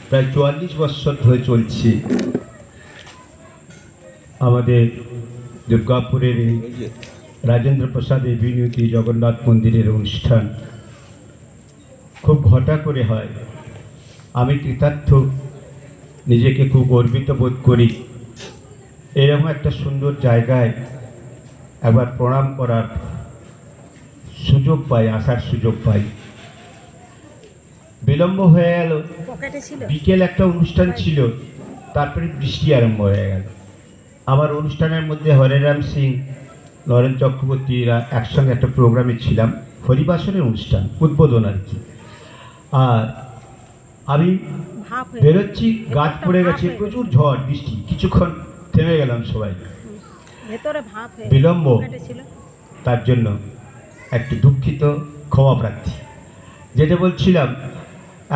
প্রায় ৪৪ বৎসর ধরে চলছে আমাদের দুর্গাপুরের এই রাজেন্দ্র প্রসাদের বিনতি জগন্নাথ মন্দিরের অনুষ্ঠান। খুব ঘটা করে হয়। আমি কৃতার্থ, নিজেকে খুব গর্বিত বোধ করি। এরকম একটা সুন্দর জায়গায় একবার প্রণাম করার সুযোগ পাই, আসার সুযোগ পাই। বিলম্ব হয়ে গেল, বিকেল একটা অনুষ্ঠান ছিল, তারপরে বৃষ্টি আরম্ভ হয়ে গেল। আমার অনুষ্ঠানের মধ্যে হরেরাম সিং, নরেন চক্রবর্তীরা একসঙ্গে একটা প্রোগ্রামে ছিলাম, হরিবাসনের অনুষ্ঠান উদ্বোধন আর কি। আর আমি বেরোচ্ছি, গাছ পড়ে গেছে, প্রচুর ঝড় বৃষ্টি, কিছুক্ষণ থেমে গেলাম সবাই। বিলম্ব, তার জন্য একটু দুঃখিত, ক্ষমা প্রার্থী। যেটা বলছিলাম,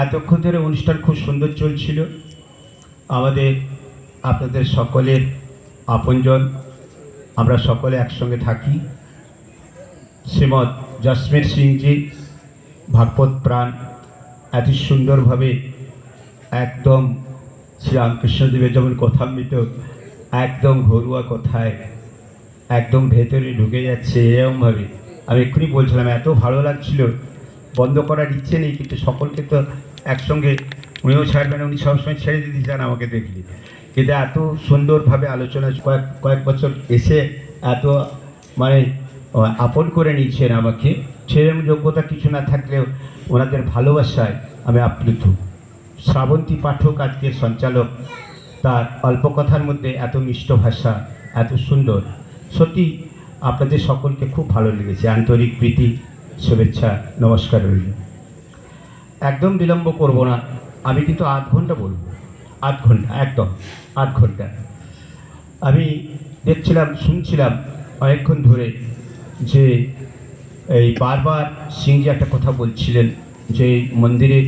এতক্ষণ ধরে অনুষ্ঠান খুব সুন্দর চলছিল। আমাদের আপনাদের সকলের আপনজন, আমরা সকলে একসঙ্গে থাকি। শ্রীমৎ জসমের সিংজি ভাগবত প্রাণ এত সুন্দরভাবে একদম শ্রীরামকৃষ্ণদেবের যেমন কথামৃত, একদম ঘরোয়া কথায় একদম ভেতরে ঢুকে যাচ্ছে এরকমভাবে। আমি এক্ষুনি বলছিলাম, এত ভালো লাগছিল, বন্ধ করার ইচ্ছে নেই, কিন্তু সকলকে তো একসঙ্গে উনিও ছাড়বেন, উনি সবসময় ছেড়ে দিতে চান আমাকে দেখলে। কিন্তু এত সুন্দরভাবে আলোচনা কয়েক বছর এসে এত মানে আপন করে নিচ্ছেন আমাকে, সেরকম যোগ্যতা কিছু না থাকলেও ওনাদের ভালোবাসায় আমি আপ্লুত। শ্রাবন্তী পাঠক আজকের সঞ্চালক, তার অল্প কথার মধ্যে এত মিষ্ট ভাষা, এত সুন্দর, সত্যি আপনাদের সকলকে খুব ভালো লেগেছে। আন্তরিক প্রীতি, শুভেচ্ছা, নমস্কার রইল। একদম বিলম্ব করব না, আমি কিন্তু ৮ ঘন্টা বলবো, ৮ ঘন্টা, একদম ৮ ঘন্টা। আমি দেখছিলাম, শুনছিলাম অনেকক্ষণ ধরে যে এই বারবার সিংজি একটা কথা বলছিলেন যে মন্দিরে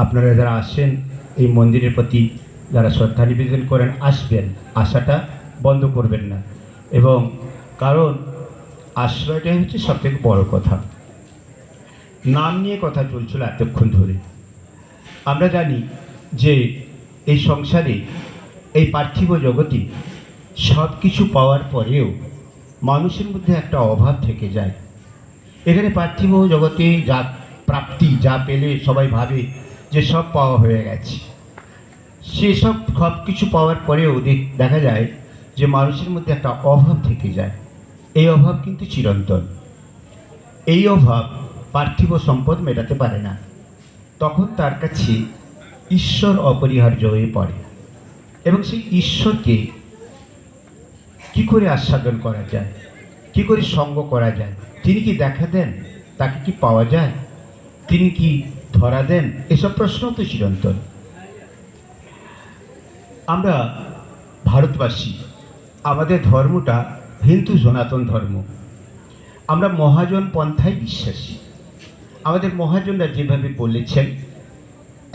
আপনারা যারা আসেন, এই মন্দিরের প্রতি যারা শ্রদ্ধা নিবেদন করেন, আসবেন, আশাটা বন্ধ করবেন না। এবং কারণ আশ্রয়টাই হচ্ছে সবথেকে বড় কথা। নাম নিয়ে কথা চলছিল এতক্ষণ ধরে। আমরা জানি যে এই সংসারে, এই পার্থিব জগতে সব কিছু পাওয়ার পরেও মানুষের মধ্যে একটা অভাব থেকে যায়। এখানে পার্থিব জগতে যা প্রাপ্তি, যা পেলে সবাই ভাবে যে সব পাওয়া হয়ে গেছে, সেসব সব কিছু পাওয়ার পরেও দেখা যায় যে মানুষের মধ্যে একটা অভাব থেকে যায়। এই অভাব কিন্তু চিরন্তন। এই অভাব পার্থিব সম্পদ মেটাতে পারে না। তখন তার কাছে ঈশ্বর অপরিহার্য হয়ে পড়ে। এবং সেই ঈশ্বরকে কি করে আস্বাদন করা যায়, কি করে সঙ্গ করা যায়, তিনি কি দেখা দেন, তাকে কি পাওয়া যায়, তিনি কি ধরা দেন, এসব প্রশ্ন তো চিরন্তন। আমরা ভারতবাসী, আমাদের ধর্মটা হিন্দু সনাতন ধর্ম। আমরা মহাজন পন্থায় বিশ্বাসী। আমাদের মহাজনরা যেভাবে বলেছেন,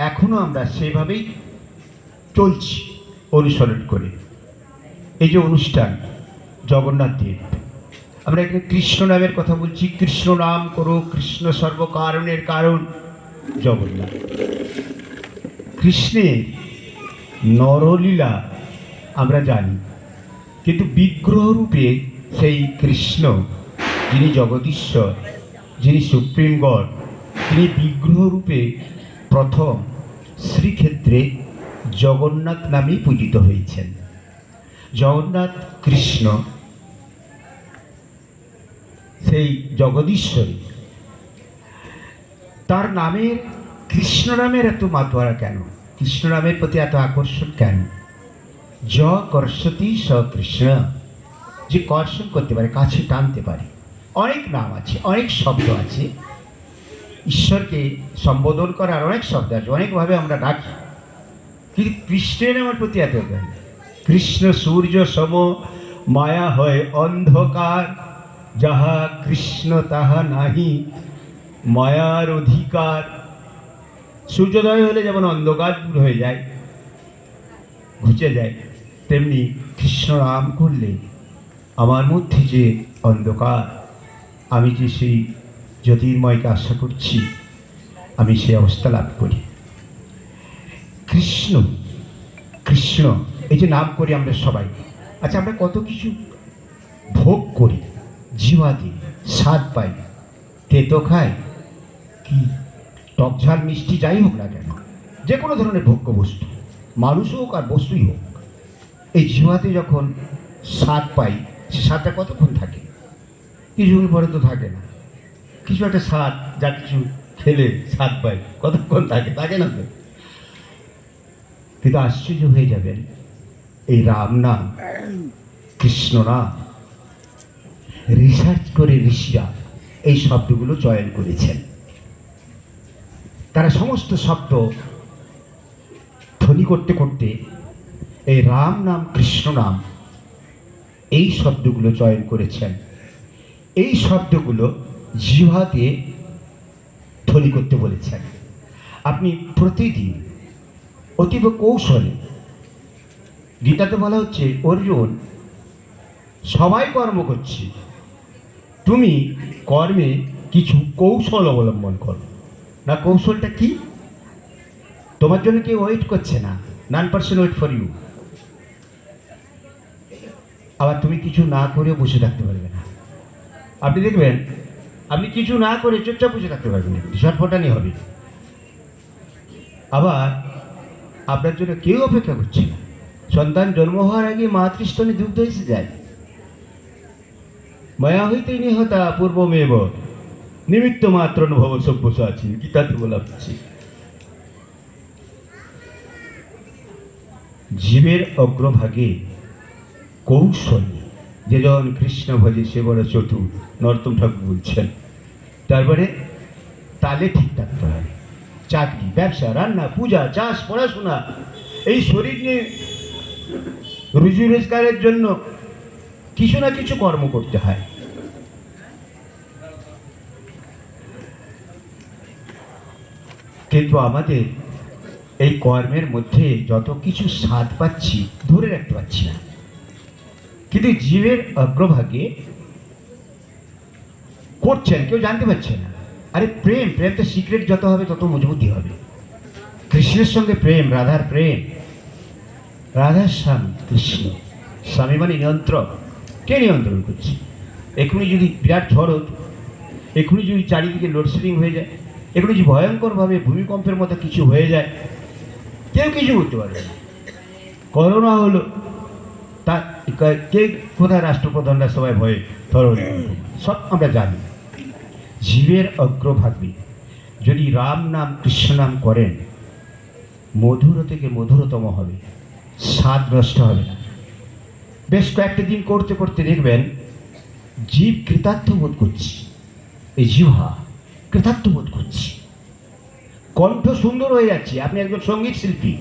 এখনও আমরা সেভাবেই চলছি অনুসরণ করে। এই যে অনুষ্ঠান জগন্নাথ দেব, আমরা এখানে কৃষ্ণ নামের কথা বলছি। কৃষ্ণ নাম করো, কৃষ্ণ সর্বকারণের কারণ জগন্নাথ। কৃষ্ণের নরলীলা আমরা জানি, কিন্তু বিগ্রহরূপে সেই কৃষ্ণ, যিনি জগদীশ্বর, যিনি সুপ্রিম গড, তিনি বিগ্রহরূপে প্রথম শ্রীক্ষেত্রে জগন্নাথ নামেই পূজিত হয়েছেন। জগন্নাথ কৃষ্ণ সেই জগদীশ্বরী, তার নামের, কৃষ্ণ নামের এত মাতোয়ারা কেন, কৃষ্ণ নামের প্রতি এত আকর্ষণ কেন? য কর্ষতি স কৃষ্ণ, যে কর্ষণ করতে পারে, কাছে টানতে পারে। অনেক নাম আছে, অনেক শব্দ আছে, ঈশ্বরকে সম্বোধন করার অনেক শব্দ আছে, অনেকভাবে আমরা ডাকি, কিন্তু কৃষ্ণের নামের প্রতি এত জ্ঞান। কৃষ্ণ সূর্য সম, মায়া হয় অন্ধকার, যাহা কৃষ্ণ তাহা নাহি, মায়ার অধিকার। সূর্যোদয় হলে যেমন অন্ধকার দূর হয়ে যায়, ঘুচে যায়, তেমনি কৃষ্ণ নাম করলে আমার মধ্যে যে অন্ধকার, আমি যে সেই জ্যোতির্ময়কে আশা করছি, আমি সেই অবস্থা লাভ করি। কৃষ্ণ কৃষ্ণ এই যে নাম করি আমরা সবাই, আচ্ছা আমরা কত কিছু ভোগ করি, জিওয়াতে স্বাদ পাই, তেতো খাই, কি টক ঝাল মিষ্টি যাই হোক না কেন, যে কোনো ধরনের ভোগ্য বস্তু, মানুষ হোক আর বস্তুই হোক, এই জিওয়াতে যখন স্বাদ পাই, সে স্বাদটা কতক্ষণ থাকে? কিছুক্ষণ পরে তো থাকে না। কিছু একটা স্বাদ, যা কিছু খেলে স্বাদ পাই, কতক্ষণ থাকে? থাকে না তো। কিন্তু আশ্চর্য হয়ে যাবেন, এই রাম নাম, কৃষ্ণ নাম রিসার্চ করে ঋষিরা এই শব্দগুলো চয়ন করেছেন। তারা সমস্ত শব্দ ধ্বনি করতে করতে এই রাম নাম, কৃষ্ণ নাম, এই শব্দগুলো চয়ন করেছেন। এই শব্দগুলো জিহ্বা দিয়ে ধ্বনি করতে বলেছেন। আপনি প্রতিদিন অতীব কৌশলে, গীতাতে বলা হচ্ছে অর্জুন সবাই কর্ম করছে, তুমি কর্মে কিছু কৌশল অবলম্বন করো না। কৌশলটা কি? তোমার জন্য কেউ ওয়েট করছে না, নান পার্সন ওয়েট ফর ইউ। আবার তুমি কিছু না করে বসে থাকতে পারবে না। আপনি দেখবেন, আপনি কিছু না করে চুপচাপ বসে থাকতে পারবেন, ঝটফটানি হবে। আবার আপনার জন্য কেউ অপেক্ষা করছে না। সন্তান জন্ম হওয়ার আগে মাতৃস্তনে দুগ্ধ এসে যায়। মায়া হইতে নিহতা পূর্বমেব নিমিত্ত মাত্র অনুভব সভ্যস আছে, গীতাতে বলা হচ্ছে। জীবের অগ্রভাগে কৌশল, যেজন কৃষ্ণ ভজে সে বড় চতুর, নরোত্তম ঠাকুর বলছেন। তারপরে তালে ঠিক থাকতে হয়। চাকরি, ব্যবসা, রান্না, পূজা, চাষ, পড়াশোনা, এই শরীর নিয়ে রুজি রোজগারের জন্য কিছু না কিছু কর্ম করতে হয়। কিন্তু আমাদের এই কর্মের মধ্যে যত কিছু স্বাদ পাচ্ছি ধরে রাখতে পারছি না। কিন্তু জীবের অগ্রভাগে করছেন, কেউ জানতে পারছে না। আরে প্রেম, প্রেম তো সিক্রেট যত হবে তত মজবুতি হবে। কৃষ্ণের সঙ্গে প্রেম, রাধার প্রেম, রাধার স্বামী কৃষ্ণ, স্বামী মানে নিয়ন্ত্রক। কে নিয়ন্ত্রণ করছে? এখনই যদি বিরাট ঝড় হতো, এখনই যদি চারিদিকে লোডশেডিং হয়ে যায়, এখনই যদি ভয়ঙ্করভাবে ভূমিকম্পের মতো কিছু হয়ে যায়, কেউ কিছু করতে পারবে না। করোনা হলো, তা কে কোথায়? রাষ্ট্রপ্রধানরা সবাই ভয়ে ধরো, সব আমরা জানি। জীবের অগ্রভাগে যদি রাম নাম, কৃষ্ণ নাম করেন, মধুর থেকে মধুরতম হবে, স্বাদ নষ্ট হবে না। বেশ কয়েকটা দিন করতে করতে দেখবেন জীব কৃতার্থ বোধ করছি। এই জিহ্বা কৃতার্থ বোধ করছি, কণ্ঠ সুন্দর হয়ে যাচ্ছে। আপনি একজন সঙ্গীত শিল্পী,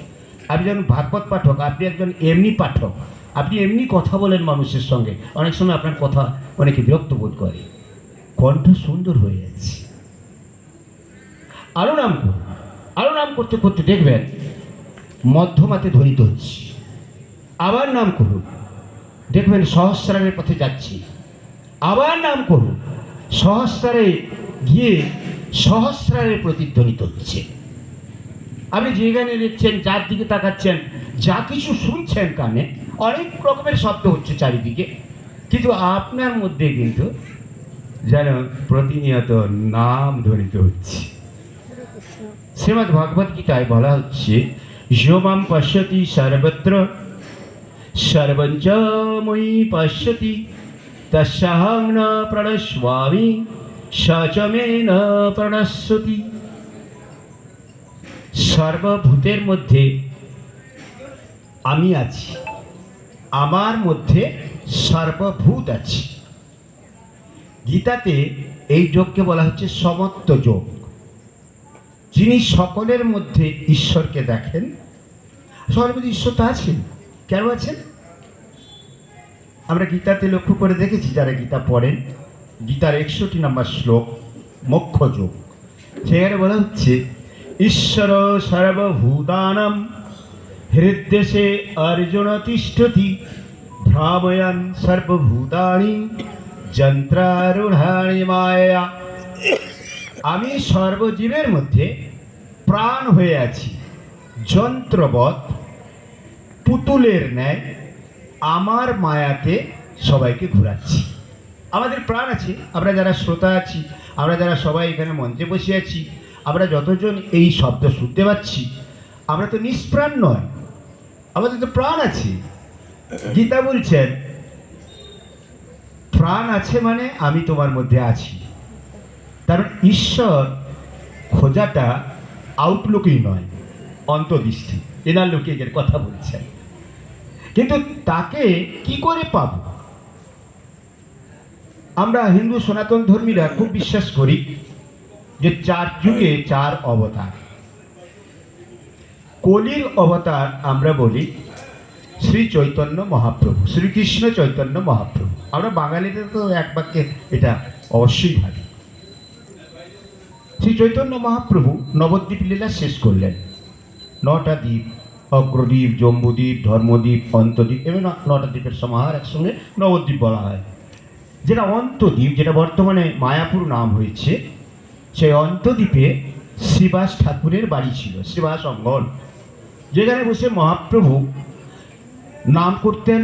আপনি একজন ভাগবত পাঠক, আপনি একজন এমনি পাঠক, আপনি এমনি কথা বলেন মানুষের সঙ্গে, অনেক সময় আপনার কথা অনেকে বিরক্ত বোধ করে, কণ্ঠ সুন্দর হয়ে যাচ্ছে। আরও নাম করুন, আরও নাম করতে করতে দেখবেন মধ্যমাতে ধ্বনিত হচ্ছে। আবার নাম করুন, দেখবেন সহস্রারের পথে যাচ্ছি। আবার নাম করুন, সহস্রারে গিয়ে সহস্রারে প্রতিধ্বনিত হচ্ছে। আপনি যেখানে দেখছেন, যার দিকে তাকাচ্ছেন, যা কিছু শুনছেন কানে, অনেক রকমের শব্দ হচ্ছে চারিদিকে, কিন্তু আপনার মধ্যে কিন্তু যেন প্রতিনিয়ত নাম ধ্বনিত হচ্ছে। শ্রীমদ্ ভগবত গীতায় বলা হচ্ছে, যো মাম পশ্যতি সর্বত্র সর্বঞ্চ ময়ি পশ্যতি তস্যাহং ন প্রণশ্যামি স চ মে ন প্রণশ্যতি। সর্বভূতের মধ্যে আমি আছি, আমার মধ্যে সর্বভূত আছে। গীতাতে এই যোগকে বলা হচ্ছে সমত্ব যোগ। যিনি সকলের মধ্যে ঈশ্বরকে দেখেন, সকলের মধ্যে ঈশ্বর তো আছেন। কেন আছেন? আমরা গীতাতে লক্ষ্য করে দেখেছি, যারা গীতা পড়েন, গীতার 61 নম্বর শ্লোক মোক্ষ যোগ, সেখানে বলা হচ্ছে, ঈশ্বর সর্বভূতানাং হৃদ্দেশে অর্জুন তিষ্ঠতি ভ্রাময়ন সর্বভূতানি যন্ত্রারূঢ়ানি মায়া। আমি সর্বজীবের মধ্যে প্রাণ হয়ে আছি, যন্ত্রবৎ পুতুলের ন্যায় আমার মায়াতে সবাইকে ঘোরাচ্ছি। আমাদের প্রাণ আছে, আমরা যারা শ্রোতা আছি, আমরা যারা সবাই এখানে মঞ্চে বসে আছি, আমরা যতজন এই শব্দ শুনতে পাচ্ছি, আমরা তো নিষ্প্রাণ নয়, আমাদের তো প্রাণ আছে। গীতা বলছেন প্রাণ আছে মানে আমি তোমার মধ্যে আছি। কারণ ঈশ্বর খোঁজাটা আউটলুকই নয়, অন্তর্দৃষ্টি। এনার লোকে এর কথা বলছেন, কিন্তু তাকে কি করে পাব? আমরা হিন্দু সনাতন ধর্মীরা খুব বিশ্বাস করি যে 4 যুগে 4 অবতার। কলির অবতার আমরা বলি শ্রী চৈতন্য মহাপ্রভু, শ্রীকৃষ্ণ চৈতন্য মহাপ্রভু। আমরা বাঙালিদের তো এক বাক্যে এটা অবশ্যই ভাবি। শ্রী চৈতন্য মহাপ্রভু নবদ্বীপ লীলা শেষ করলেন। 9টা দ্বীপ, অগ্রদ্বীপ, জম্বুদ্বীপ, ধর্মদ্বীপ, অন্তদ্বীপ, এবং 9টা দ্বীপের সমাহার একসঙ্গে নবদ্বীপ বলা হয়। যেটা অন্তদ্বীপ, যেটা বর্তমানে মায়াপুর নাম হয়েছে, সেই অন্তদ্বীপে শ্রীবাস ঠাকুরের বাড়ি ছিল, শ্রীবাস অঙ্গন, যেখানে বসে মহাপ্রভু নাম করতেন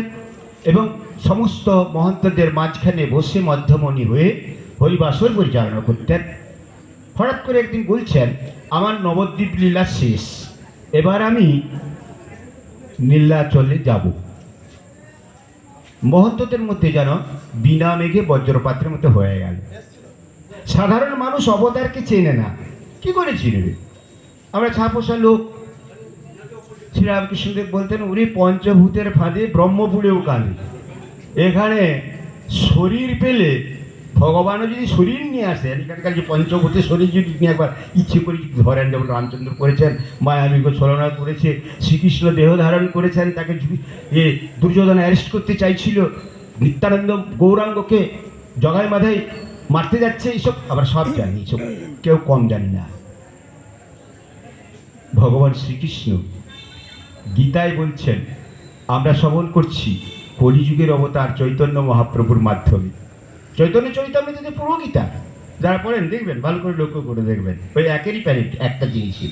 এবং সমস্ত মহন্তদের মাঝখানে বসে মধ্যমণি হয়ে হরিবাসর পরিচালনা করতেন। হঠাৎ করে একদিন বলছেন, আমার নবদ্বীপ লীলা শেষ, এবার আমি নীলাচলে যাব। মহন্তদের মধ্যে যেন বিনা মেঘে বজ্রপাতের মতো হয়ে গেল। সাধারণ মানুষ অবতারকে চেনে না, কি করে চিনবে? আমরা ছাপোষা লোক। শ্রীরামকৃষ্ণদেব বলতেন, উনি পঞ্চভূতের ফাঁদে ব্রহ্মপুরেও কাঁদে। এখানে শরীর পেলে ভগবানও যদি শরীর নিয়ে আসেন, এখানকার যে পঞ্চভূতের শরীর যদি নিয়ে একবার ইচ্ছে করে ধরেন, যেমন রামচন্দ্র করেছেন, মায়াবীকে ছলনা করেছে, শ্রীকৃষ্ণ দেহ ধারণ করেছেন, তাকে দুর্যোধন অ্যারেস্ট করতে চাইছিল, নিত্যানন্দ গৌরাঙ্গকে জগাই মাধাই মারতে যাচ্ছে, এইসব আমরা সব জানি, এইসব কেউ কম জানি না। ভগবান শ্রীকৃষ্ণ গীতায় বলছেন, আমরা শ্রবণ করছি কলিযুগের অবতার চৈতন্য মহাপ্রভুর মাধ্যমে। চৈতন্য চৈতন্যতে পুরো গীতা যারা পড়েন দেখবেন, ভালো করে লক্ষ্য করে দেখবেন, ওই একেরই প্যারেন্ট, একটা জিনিসই।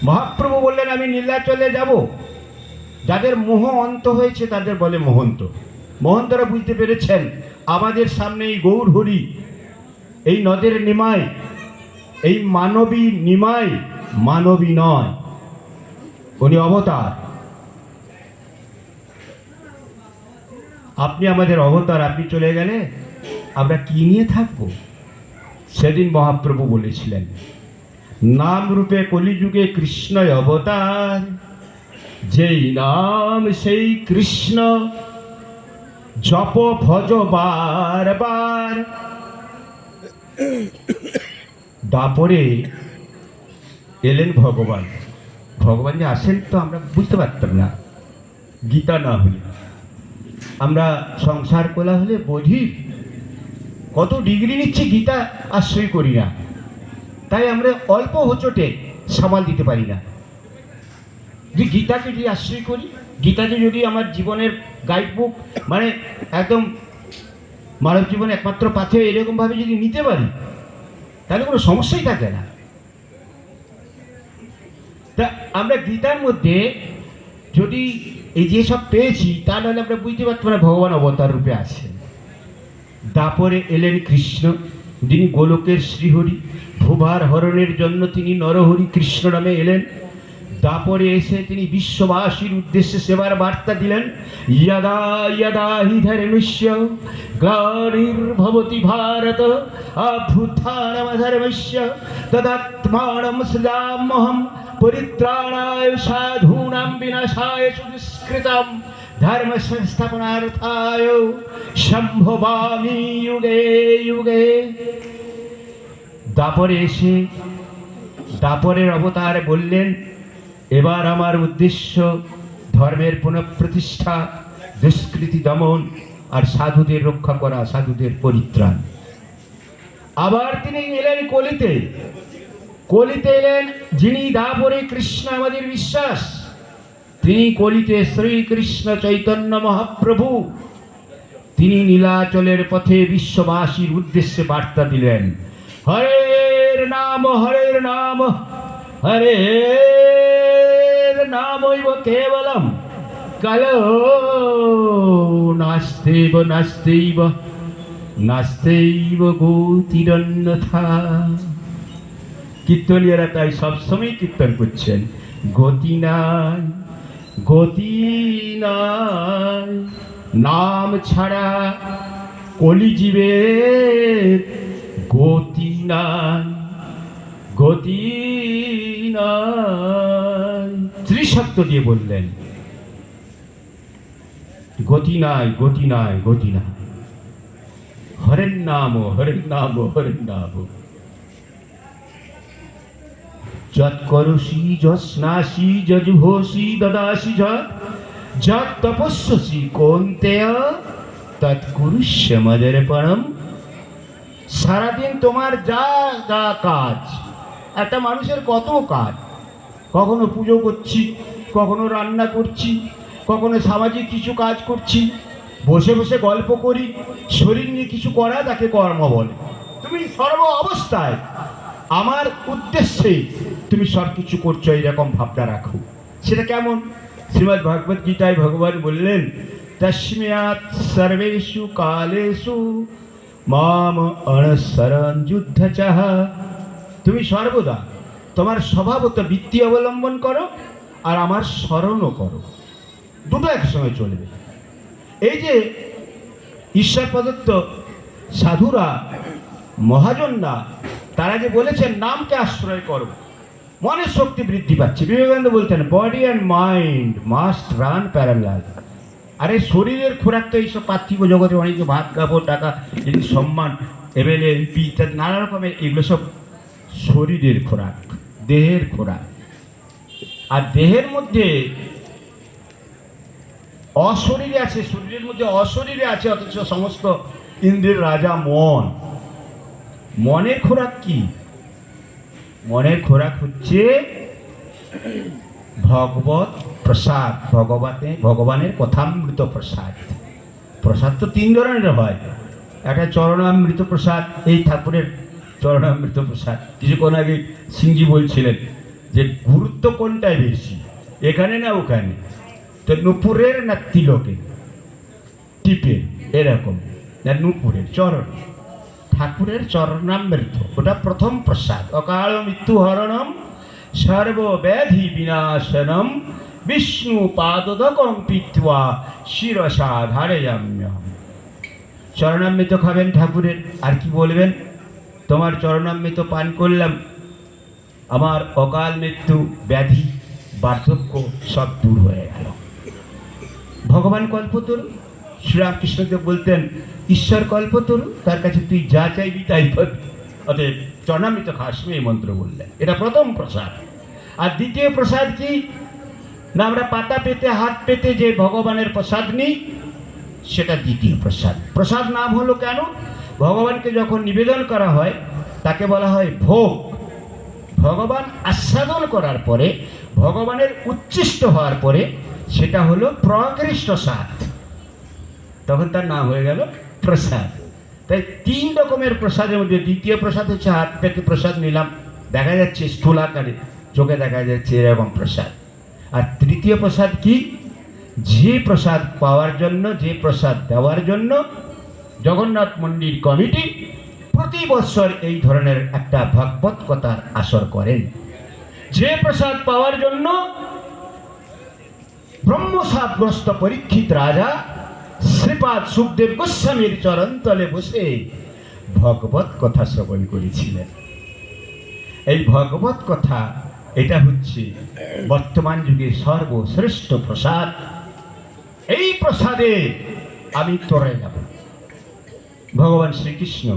মহাপ্রভু বললেন আমি নীলাচলে যাব। যাদের মোহ অন্ত হয়েছে তাদের বলে মহন্ত। মহন্তরা বুঝতে পেরেছেন আমাদের সামনে এই গৌর হরি, এই নদের নিমাই, এই মানবী নিমাই মানবী নয়, উনি অবতার। আপনি আমাদের অবতার, আপনি চলে গেলে আমরা কি নিয়ে থাকবো? সেদিন মহাপ্রভু বলেছিলেন, নাম রূপে কলিযুগে কৃষ্ণ অবতার, যেই নাম সেই কৃষ্ণ, জপ ভজ বারবার। তারপরে এলেন ভগবান। ভগবান যে আসেন তো আমরা বুঝতে পারতাম না, গীতা না হলে। আমরা সংসার কোলা হলে বধির, কত ডিগ্রি নিচ্ছে, গীতা আশ্রয় করি না। তাই আমরা অল্প হোঁচটে সামাল দিতে পারি না। যে গীতাকে যদি আশ্রয় করি, গীতাকে যদি আমার জীবনের গাইড বুক, মানে একদম মানব জীবনে একমাত্র পাথে, এরকমভাবে যদি নিতে পারি, তাহলে কোনো সমস্যাই থাকে না। তা আমরা গীতার মধ্যে যদি এই যেসব পেয়েছি, তাহলে আমরা বুঝতে পারতাম না ভগবান অবতার রূপে আছেন। তারপরে এলেন কৃষ্ণ, যিনি গোলকের শ্রীহরি, ভূভার হরণের জন্য তিনি নরহরি কৃষ্ণ নামে এলেন। তারপরে এসে তিনি বিশ্ববাসীর উদ্দেশ্যে সেবার বার্তা দিলেন, যদা যদা হি ধর্মস্য গ্লানির্ভবতি ভারত অভ্যুত্থানমধর্মস্য তদাত্মানম সৃজাম্যহম পরিত্রাণায় সাধূনাং বিনাশায় দুষ্কৃতম ধর্ম সংস্থাপনার্থায় সম্ভবামি যুগে যুগে। তারপরে এসে দাপরের অবতার বললেন, এবার আমার উদ্দেশ্য ধর্মের পুনঃপ্রতিষ্ঠা, দুষ্কৃতি দমন আর সাধুদের রক্ষা করা, সাধুদের পরিত্রাণ। আবার তিনি এলেন কলিতে। কলিতে এলেন যিনি দাপরে কৃষ্ণ আমাদের বিশ্বাস, তিনি কলিতে শ্রীকৃষ্ণ চৈতন্য মহাপ্রভু। তিনি নীলাচলের পথে বিশ্ববাসীর উদ্দেশ্যে বার্তা দিলেন, হরের নাম হরে নামৈব কেবলম কালো নাস্তেব নাস্তেব নাস্তেব গতিরন্যথা। কীর্তনীয়রা তাই সবসময় কীর্তন করছেন, গতি নাই, গতি নাই, নাম ছাড়া কলিজীবের গতি নাই, গতি নাই। ত্রিশব্দ দিয়ে বললেন, গতি নাই, গতি নাই, গতি নাই। হরের নাম, হরের নাম, হরের নাম। যৎ করসি যস্নাসি যজুহসি দদাসি যৎ তপস্যসি কৌন্তেয় তৎ কুরুষ্য মদর্পণম। সারাদিন তোমার যা যা কাজ, একটা মানুষের কত কাজ, কখনো পুজো করছি, কখনো রান্না করছি, কখনো সামাজিক কিছু কাজ করছি, বসে বসে গল্প করি, শরীর নিয়ে কিছু করা তাকে কর্ম বলে। তুমি সর্ব অবস্থায় আমার উদ্দেশ্যে তুমি সব কিছু করছো, এইরকম ভাবনা রাখো। সেটা কেমন? শ্রীমদ্ ভগবদ্ গীতায় ভগবান বললেন, তস্মাৎ সর্বেষু কালেষু মাম অনুসরণ যুদ্ধচঃ। তুমি সর্বদা তোমার স্বভাবত বৃত্তি অবলম্বন করো আর আমার স্মরণও করো, দুটো একসঙ্গে চলবে। এই যে ঈশ্বর প্রদত্ত সাধুরা, মহাজনরা, তারা যে বলেছেন নামকে আশ্রয় করো, মনের শক্তি বৃদ্ধি পাচ্ছে। বিবেকানন্দ বলতেন, body and mind must run parallel. আরে শরীরের খোরাক তো এইসব পার্থিব জগতে অনেক ভাত কাপড় টাকা যদি সম্মান এমএলএ এমপি ইত্যাদি নানা রকমের, এগুলো সব শরীরের খোরাক, দেহের খোরাক। আর দেহের মধ্যে অশরীরে আছে, শরীরের মধ্যে অশরীরে আছে, অথচ সমস্ত ইন্দ্রিয়ের রাজা মন। মনের খোরাক কি? মনের খোরাক হচ্ছে ভগবত প্রসাদ, ভগবানের কথামৃত প্রসাদ। প্রসাদ তো তিন ধরনের হয়, একটা চরণামৃত প্রসাদ, এই ঠাকুরের চরণামৃত প্রসাদ। কিছুক্ষণ আগে সিংজি বলছিলেন যে গুরুত্ব কোনটাই বেশি, এখানে না ওখানে, তো নূপুরের না তিলকে টিপের, এরকম না নূপুরের চরণ, ঠাকুরের চরণামৃত, ওটা প্রথম প্রসাদ। অকাল মৃত্যু হরণম সর্বব্যাধি বিনাশনম বিষ্ণু পাদোদকম পিত্বা শিরসা ধারয়াম্যহম। চরণামৃত খাবেন ঠাকুরের, আর কি বলবেন? তোমার চরণামৃত পান করলাম, আমার অকাল মৃত্যু, ব্যাধি, বার্ধক্য সব দূর হয়ে গেল। ভগবান কল্পতরু, শ্রীরামকৃষ্ণদেব বলতেন ঈশ্বর কল্পতরু, তার কাছে তুই যা চাইবি তাই পাবি। অতএব চরণামৃত খাস, এই মন্ত্র বললেন, এটা প্রথম প্রসাদ। আর দ্বিতীয় প্রসাদ কি না, আমরা পাতা পেতে হাত পেতে যে ভগবানের প্রসাদ নিই, সেটা দ্বিতীয় প্রসাদ। প্রসাদ নাম হলো কেন? ভগবানকে যখন নিবেদন করা হয় তাকে বলা হয় ভোগ। ভগবান আস্বাদন করার পরে, ভগবানের উচ্ছিষ্ট হওয়ার পরে সেটা হলো প্রকৃষ্ট স্বাদ, তখন তার নাম হয়ে গেল প্রসাদ। তাই তিন রকমের প্রসাদের মধ্যে দ্বিতীয় প্রসাদ হচ্ছে হাত পেতে প্রসাদ নিলাম, দেখা যাচ্ছে স্থূল আকারে, চোখে দেখা যাচ্ছে এরকম প্রসাদ। আর তৃতীয় প্রসাদ কি? যে প্রসাদ পাওয়ার জন্য, যে প্রসাদ দেওয়ার জন্য জগন্নাথ মন্দির কমিটি প্রতি বছর এই ধরনের একটা ভাগবত কথার আসর করেন। যে প্রসাদ পাওয়ার জন্য ব্রহ্মসাপগ্রস্ত পরীক্ষিত রাজা শ্রীপাদ সুখদেব গোস্বামীর চরণতলে বসে ভগবত কথা শ্রবণ করেছিলেন। এই ভগবত কথা, এটা হচ্ছে বর্তমান যুগের সর্বশ্রেষ্ঠ প্রসাদ। এই প্রসাদে আমি তরে যাব। ভগবান শ্রীকৃষ্ণ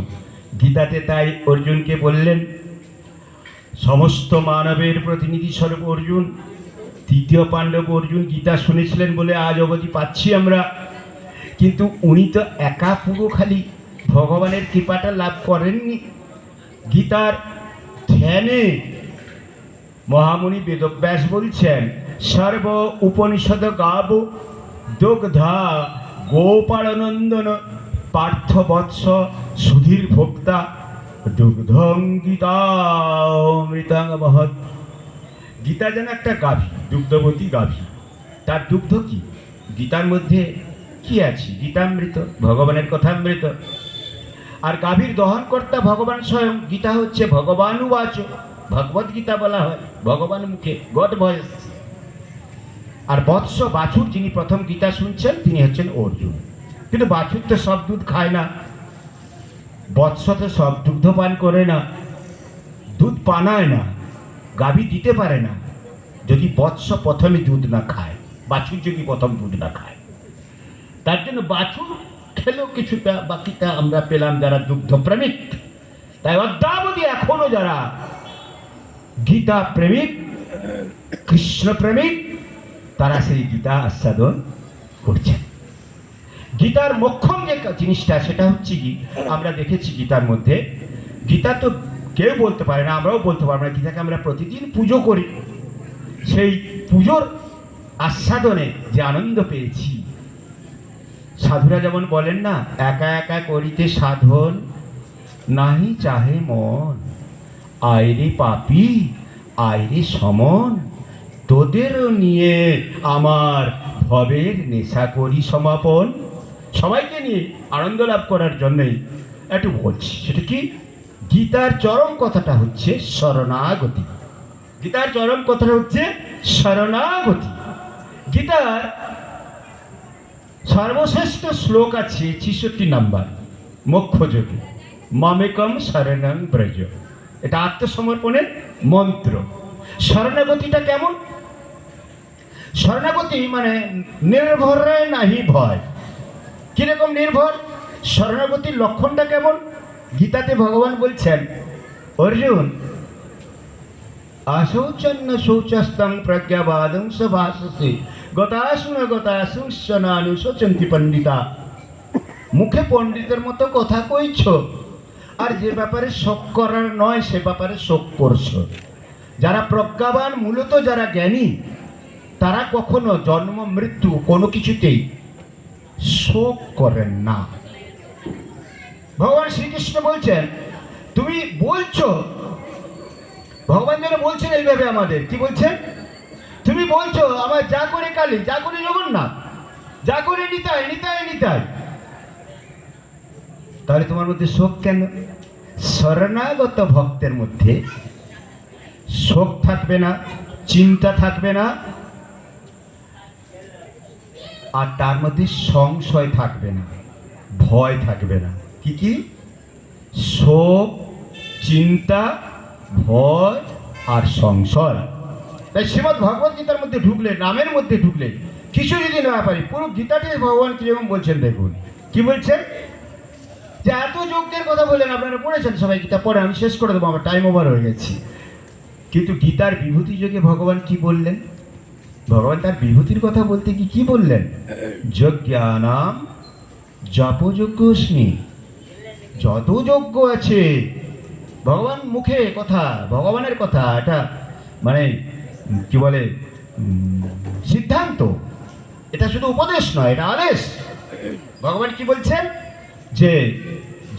গীতাতে তাই অর্জুনকে বললেন, সমস্ত মানবের প্রতিনিধি স্বরূপ অর্জুন, তৃতীয় পাণ্ডব অর্জুন গীতা শুনেছিলেন বলে আজ অবধি পাচ্ছি আমরা। কিন্তু উনি তো একা পুরো খালি ভগবানের কৃপাটা লাভ করেননি। গীতার ধ্যানে মহামুনি বেদব্যাস বলছেন, সর্ব উপনিষদ গাব দুগ্ধা গোপালনন্দন পার্থবৎস সুধীর ভোক্তা দুগ্ধং গীতামৃতং মহৎ। গীতা যেন একটা গাভী, দুগ্ধবতী গাভী। তার দুগ্ধ কি? গীতার মধ্যে কি আছে? গীতামৃত, ভগবানের কথামৃত। আর গাভীর দহনকর্তা ভগবান স্বয়ং। গীতা হচ্ছে ভগবান উবাচ, ভগবদ গীতা বলা হয় ভগবান মুখে, গড ভয়েস। আর বৎস, বাছুর, যিনি প্রথম গীতা শুনছেন তিনি হচ্ছেন অর্জুন। কিন্তু বাছুর তো সব দুধ খায় না, বৎস তো সব দুগ্ধ পান করে না, দুধ পানায় না, গাভী দিতে পারে না যদি বৎস প্রথমে দুধ না খায়, বাছুর যদি প্রথম দুধ না খায়। তার জন্য বাছুর খেলেও কিছুটা, বাকিটা আমরা পেলাম যারা দুগ্ধ প্রেমিক। তাই অদ্যাবধি এখনো যারা গীতা প্রেমিক, কৃষ্ণ প্রেমিক, তারা সেই গীতা আস্বাদন করছেন। গীতার মোক্ষম যে জিনিসটা সেটা হচ্ছে কি, আমরা দেখেছি গীতার মধ্যে, গীতা তো কেউ বলতে পারে না, আমরাও বলতে পারবো না। গীতাকে আমরা প্রতিদিন পুজো করি, সেই পুজোর আস্বাদনে যে আনন্দ পেয়েছি। সাধুরা যেমন বলেন না, একা একা করিতে সাধন নাহি চাহে মন, আইরে পাপী আইরে সমন, তোদেরও নিয়ে আমার ভবের নেশা করি সমাপন। সবাইকে নিয়ে আনন্দ লাভ করার জন্যই একটু বলছি। সেটা কি? গীতার চরম কথাটা হচ্ছে শরণাগতি। গীতার চরম কথাটা হচ্ছে শরণাগতি। গীতার সর্বশ্রেষ্ঠ শ্লোক আছে ৬৬ নম্বর, মোক্ষযোগে, মামেকম শরণং ব্রজ। এটা আত্মসমর্পণের মন্ত্র। শরণাগতিটা কেমন? শরণাগতি মানে নির্ভরে নাহি ভয়। কিরকম নির্ভর? শরণাগতির লক্ষণটা কেমন? গীতাতে ভগবান বলছেন, অর্জুন, অশৌচন্ন শৌচস্তং প্রজ্ঞাবাদং সভাসসে গতাসুনানু শোচন্তি পণ্ডিতা। মুখে পণ্ডিতের মতো কথা কইছ, আর যে ব্যাপারে শোক করার নয় সে ব্যাপারে শোক করছো। যারা প্রজ্ঞাবান, মূলত যারা জ্ঞানী, তারা কখনো জন্ম মৃত্যু কোনো কিছুতেই শোক করেন না। ভগবান শ্রীকৃষ্ণ বলছেন, তুমি বলছো, ভগবান যেন বলছেন এইভাবে আমাদের, কি বলছেন? তুমি বলছো আমার যা করে কালী, যা করে জগন্নাথ, যা করে নিতাই নিতাই নিতাই, তাহলে তোমার মধ্যে শোক কেন? শরণাগত ভক্তের মধ্যে শোক থাকবে না, চিন্তা থাকবে না, আর তার মধ্যে সংশয় থাকবে না, ভয় থাকবে না। কি কি? শোক, চিন্তা, ভয় আর সংশয়। তাই শ্রীমদ্ ভগবত গীতার মধ্যে ঢুকলে, নামের মধ্যে ঢুকলে কিছু যদি না পারি, পুরো গীতাটি ভগবান কিরকম বলছেন দেখুন। কি বলছেন? যে এত যজ্ঞের কথা বললেন, আপনারা পড়েছেন সবাই, গীতা পড়ে, আমি শেষ করে দেবো, আমার টাইম ওভার হয়ে গেছি। কিন্তু গীতার বিভূতি যোগে ভগবান কি বললেন? ভগবান তার বিভূতির কথা বলতে কি বললেন? যজ্ঞানাম জপযজ্ঞস্মি। যত যজ্ঞ আছে, ভগবান মুখে কথা, ভগবানের কথা, এটা মানে কি বলে, সিদ্ধান্ত। এটা শুধু উপদেশ নয়, এটা আদেশ। ভগবান কি বলছেন? যে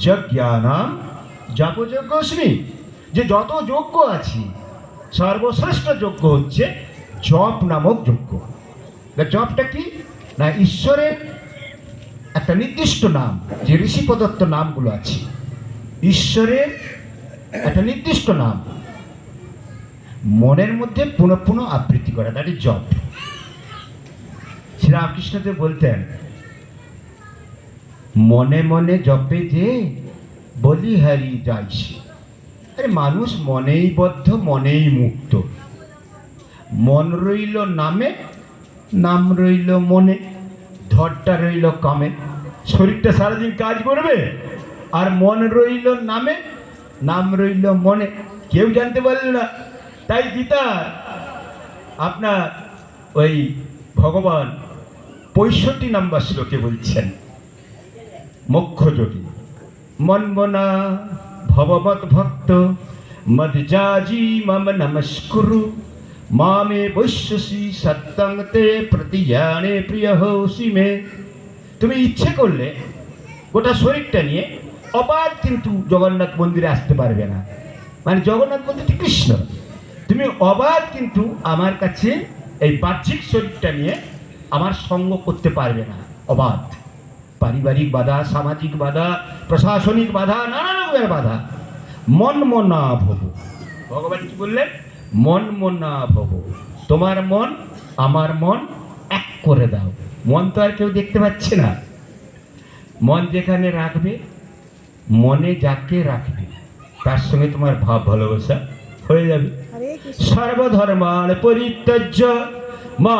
যজ্ঞানাম জপযজ্ঞস্মি, যে যত যজ্ঞ আছে সর্বশ্রেষ্ঠ যজ্ঞ হচ্ছে জপ নামক যজ্ঞ। জপটা কি না, ঈশ্বরের একটা নির্দিষ্ট নাম, যে ঋষি প্রদত্ত নামগুলো আছে, ঈশ্বরের একটা নির্দিষ্ট নাম মনের মধ্যে পুনঃ পুনঃ আবৃত্তি করা, তাই জপ। শ্রীরামকৃষ্ণদেব বলতেন, মনে মনে জপে যে বলি হারি যাইছে। আরে মানুষ মনেই বদ্ধ, মনেই মুক্ত। মন রইল নামে, নাম রইল মনে, ধরটা রইল কামে। শরীরটা সারাদিন কাজ করবে, আর মন রইল নামে, নাম রইল মনে, কেউ জানতে পারল না। তাই গীতা আপনার ওই ভগবান ৬৫ নম্বর শ্লোকে বলছেন, মোক্ষযোগী মনমনা ভবমত ভক্ত মদজাজি মম নমস্কুরু মামে বৈশ্যসি সত্যং তে প্রতিজানে প্রিয় হৌসি মে। তুমি ইচ্ছে করলে গোটা শরীরটা নিয়ে অবাধ কিন্তু জগন্নাথ মন্দিরে আসতে পারবে না। মানে জগন্নাথ মন্দিরটি কৃষ্ণ, তুমি অবাধ কিন্তু আমার কাছে এই বাহ্যিক শরীরটা নিয়ে আমার সঙ্গ করতে পারবে না, অবাধ। পারিবারিক বাধা, সামাজিক বাধা, প্রশাসনিক বাধা, নানা রকমের বাধা। মন মনা ভব, ভগবান কি বললেন? মন মনা ভব, তোমার মন আমার মন এক করে দাও। মন তো আর কেউ দেখতে পাচ্ছে না। মন যেখানে রাখবে, মনে যাকে রাখবে তার সঙ্গে তোমার ভাব ভালোবাসা হয়ে যাবে। সর্বধর্মান পরিত্যাজ্য মা